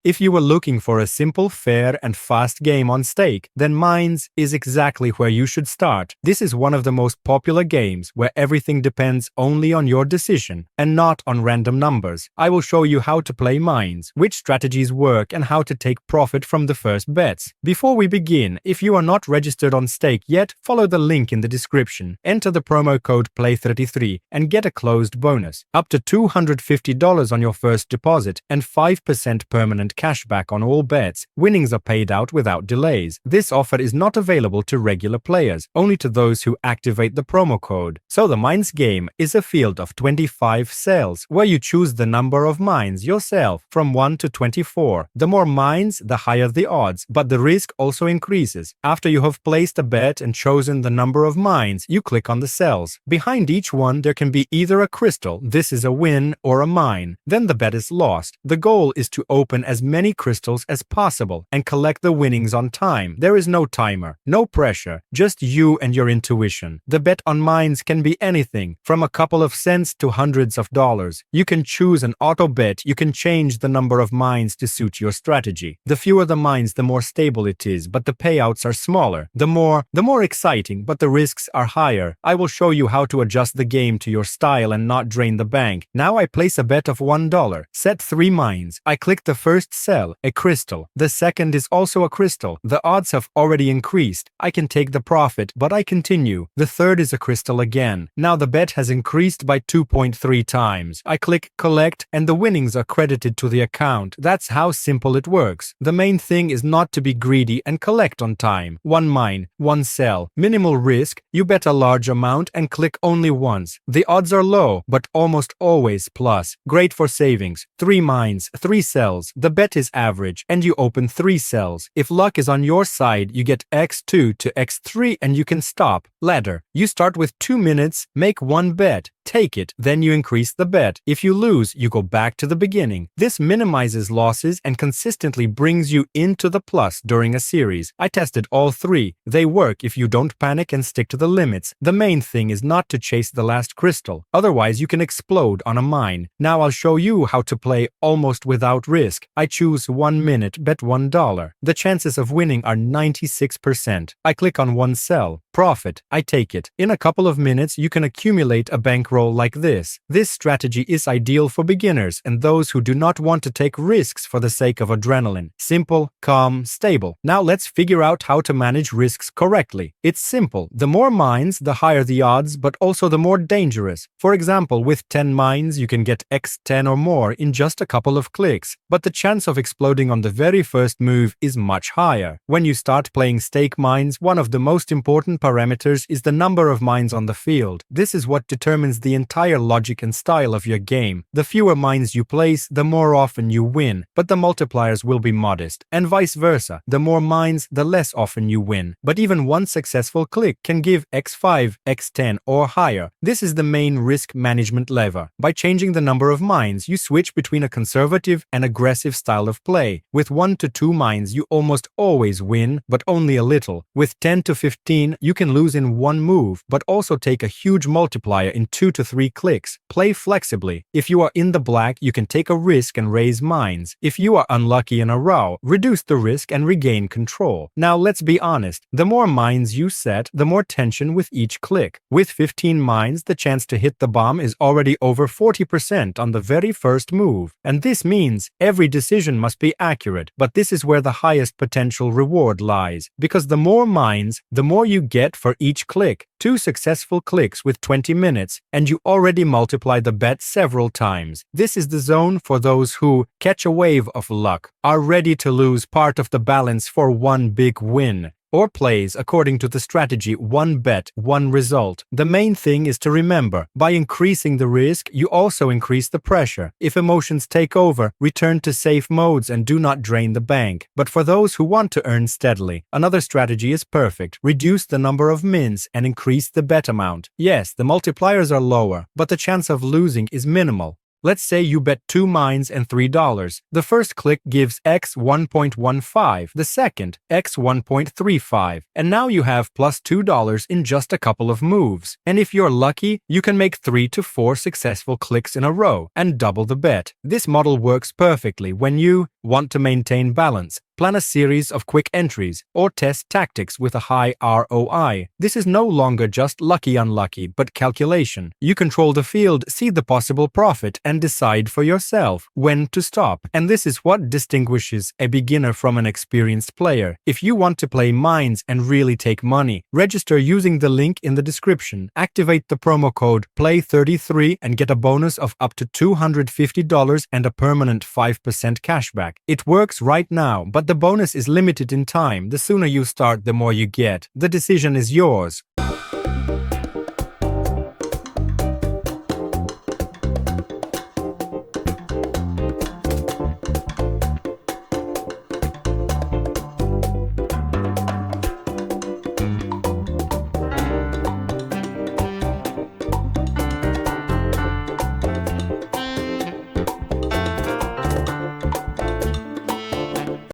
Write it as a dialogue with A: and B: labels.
A: If you were looking for a simple, fair, and fast game on stake, then Mines is exactly where you should start. This is one of the most popular games where everything depends only on your decision and not on random numbers. I will show you how to play Mines, which strategies work, and how to take profit from the first bets. Before we begin, if you are not registered on stake yet, follow the link in the description. Enter the promo code PLAY33 and get a closed bonus, up to $250 on your first deposit and 5% permanent cashback on all bets. Winnings are paid out without delays. This offer is not available to regular players, only to those who activate the promo code. So the Mines game is a field of 25 cells, where you choose the number of mines yourself from 1 to 24. The more mines, the higher the odds, but the risk also increases. After you have placed a bet and chosen the number of mines, you click on the cells. Behind each one there can be either a crystal, this is a win, or a mine. Then the bet is lost. The goal is to open as many crystals as possible and collect the winnings on time. There is no timer, no pressure, just you and your intuition. The bet on Mines can be anything, from a couple of cents to hundreds of dollars. You can choose an auto bet, you can change the number of mines to suit your strategy. The fewer the mines, the more stable it is, but the payouts are smaller. The more exciting, but the risks are higher. I will show you how to adjust the game to your style and not drain the bank. Now I place a bet of $1. Set 3 mines. I click the first cell, a crystal. The second is also a crystal. The odds have already increased. I can take the profit, but I continue. The third is a crystal again. Now the bet has increased by 2.3 times. I click collect and the winnings are credited to the account. That's how simple it works. The main thing is not to be greedy and collect on time. 1 mine, 1 cell. Minimal risk. You bet a large amount and click only once. The odds are low, but almost always plus. Great for savings. 3 mines, 3 cells. The bet is average and you open 3 cells. If luck is on your side, you get x2 to x3 and you can stop. Ladder. You start with 2 minutes, make 1 bet. Take it, then you increase the bet. If you lose, you go back to the beginning. This minimizes losses and consistently brings you into the plus during a series. I tested all 3. They work if you don't panic and stick to the limits. The main thing is not to chase the last crystal. Otherwise, you can explode on a mine. Now I'll show you how to play almost without risk. I choose 1 minute, bet $1. The chances of winning are 96%. I click on 1 cell. Profit. I take it. In a couple of minutes, you can accumulate a bankroll like this. This strategy is ideal for beginners and those who do not want to take risks for the sake of adrenaline. Simple, calm, stable. Now let's figure out how to manage risks correctly. It's simple. The more mines, the higher the odds, but also the more dangerous. For example, with 10 mines, you can get x10 or more in just a couple of clicks, but the chance of exploding on the very first move is much higher. When you start playing stake mines, one of the most important parameters is the number of mines on the field. This is what determines the entire logic and style of your game. The fewer mines you place, the more often you win, but the multipliers will be modest, and vice versa. The more mines, the less often you win. But even one successful click can give x5, x10 or higher. This is the main risk management lever. By changing the number of mines, you switch between a conservative and aggressive style of play. With 1 to 2 mines, you almost always win, but only a little. With 10 to 15, you can lose in 1 move, but also take a huge multiplier in 2 to 3 clicks. Play flexibly. If you are in the black, you can take a risk and raise mines. If you are unlucky in a row, reduce the risk and regain control. Now let's be honest. The more mines you set, the more tension with each click. With 15 mines, the chance to hit the bomb is already over 40% on the very first move. And this means every decision must be accurate. But this is where the highest potential reward lies. Because the more mines, the more you get for each click. 2 successful clicks with 20 minutes, and you already multiply the bet several times. This is the zone for those who catch a wave of luck, are ready to lose part of the balance for 1 big win, or plays according to the strategy 1 bet, 1 result. The main thing is to remember, by increasing the risk, you also increase the pressure. If emotions take over, return to safe modes and do not drain the bank. But for those who want to earn steadily, another strategy is perfect. Reduce the number of mins and increase the bet amount. Yes, the multipliers are lower, but the chance of losing is minimal. Let's say you bet 2 mines and $3. The first click gives x 1.15, the second x 1.35, and now you have plus $2 in just a couple of moves. And if you're lucky, you can make 3 to 4 successful clicks in a row and double the bet. This model works perfectly when you want to maintain balance, plan a series of quick entries, or test tactics with a high ROI. This is no longer just lucky-unlucky, but calculation. You control the field, see the possible profit, and decide for yourself when to stop. And this is what distinguishes a beginner from an experienced player. If you want to play mines and really take money, register using the link in the description. Activate the promo code PLAY33 and get a bonus of up to $250 and a permanent 5% cashback. It works right now, but the bonus is limited in time. The sooner you start, the more you get. The decision is yours.